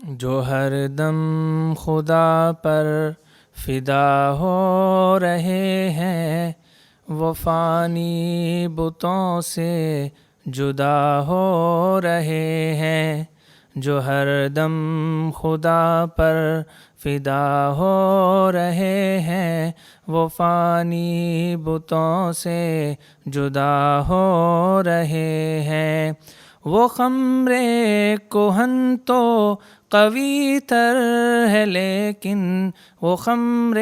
جو ہر دم خدا پر فدا ہو رہے ہیں، وہ فانی بتوں سے جدا ہو رہے ہیں۔ جو ہر دم خدا پر فدا ہو رہے ہیں، وہ فانی بتوں سے جدا ہو رہے ہیں۔ وہ خمر کہن تو قوی تر ہے، لیکن وہ خمر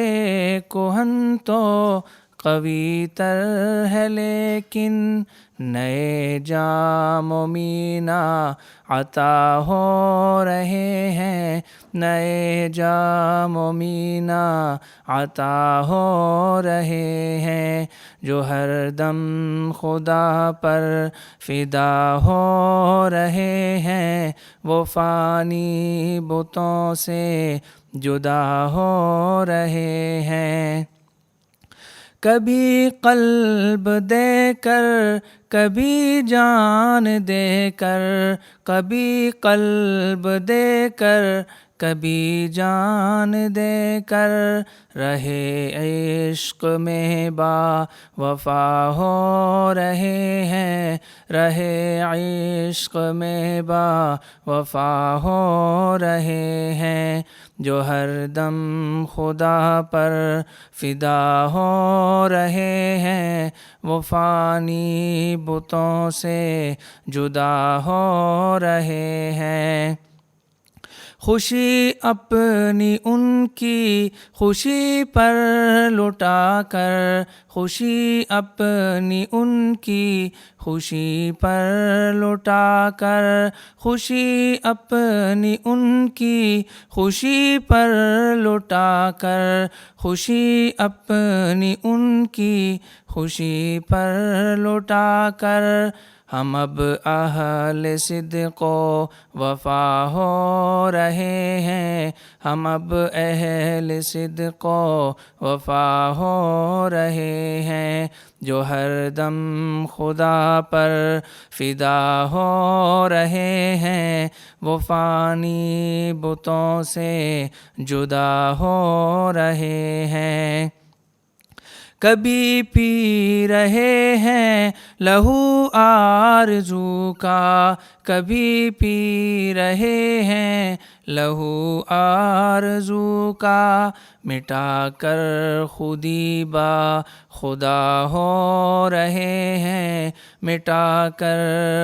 کہن تو قوی تر ہے، لیکن نئے جام و مینا عطا ہو رہے ہیں، نئے جام و مینا عطا ہو رہے ہیں۔ جو ہر دم خدا پر فدا ہو رہے ہیں، وہ فانی بتوں سے جدا ہو رہے ہیں۔ کبھی قلب دے کر، کبھی جان دے کر، کبھی قلب دے کر، کبھی جان دے کر، رہے عشق میں با وفا ہو رہے ہیں، رہے عشق میں با وفا ہو رہے ہیں۔ جو ہر دم خدا پر فدا ہو رہے ہیں، وہ فانی بتوں سے جدا ہو رہے ہیں۔ خوشی اپنی ان کی خوشی پر لٹا کر، خوشی اپنی ان کی خوشی پر لٹا کر، خوشی اپنی ان کی خوشی پر لٹا کر، خوشی اپنی ان کی خوشی پر لٹا کر، ہم اب اہل صدق و وفا ہو رہے ہیں، ہم اب اہل صدق و وفا ہو رہے ہیں۔ جو ہر دم خدا پر فدا ہو رہے ہیں، وہ فانی بتوں سے جدا ہو رہے ہیں۔ کبھی پی رہے ہیں لہو آرزو کا، کبھی پی رہے ہیں لہو آرزو کا، مٹا کر خودی با خدا ہو رہے ہیں، مٹا کر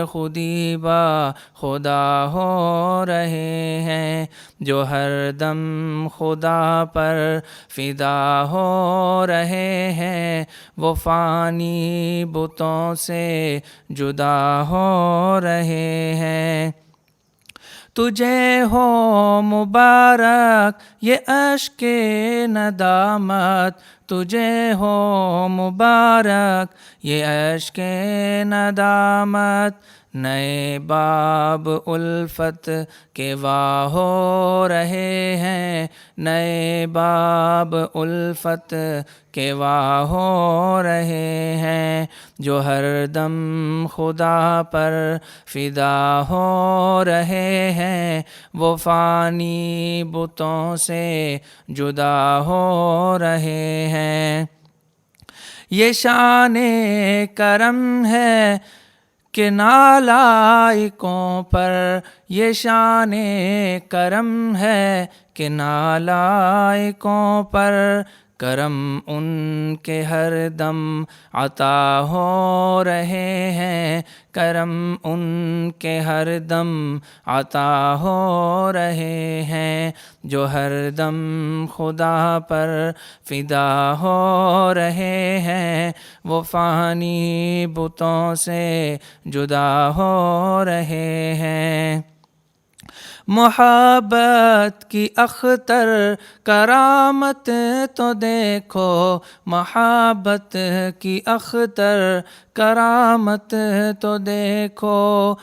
خودی با خدا ہو رہے ہیں۔ جو ہر دم خدا پر فدا ہو رہے ہیں، وہ فانی بتوں سے جدا ہو رہے ہیں۔ تجھے ہو مبارک یہ اشک ندامت، تجھے ہو مبارک یہ اشک ندامت، نئے باب الفت کے وا ہو رہے ہیں، نئے باب الفت کے وا ہو رہے ہیں۔ جو ہر دم خدا پر فدا ہو رہے ہیں، وہ فانی بتوں سے جدا ہو رہے ہیں۔ یہ شان کرم ہے کہ نالائقوں پر، یہ شان کرم ہے کہ نالائقوں پر، کرم ان کے ہر دم عطا ہو رہے ہیں، کرم ان کے ہر دم عطا ہو رہے ہیں۔ جو ہر دم خدا پر فدا ہو رہے ہیں، وہ فانی بتوں سے جدا ہو رہے ہیں۔ محبت کی اختر کرامت تو دیکھو، محبت کی اختر کرامت تو دیکھو،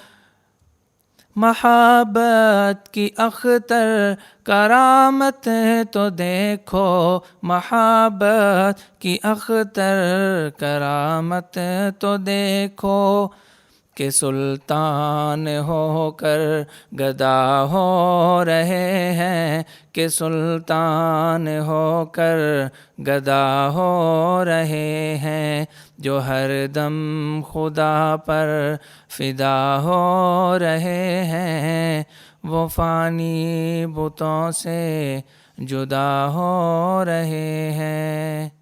محبت کی اختر کرامت تو دیکھو، محبت کی اختر کرامت تو دیکھو، کہ سلطان ہو کر گدا ہو رہے ہیں، کہ سلطان ہو کر گدا ہو رہے ہیں، جو ہر دم خدا پر فدا ہو رہے ہیں، وہ فانی بتوں سے جدا ہو رہے ہیں۔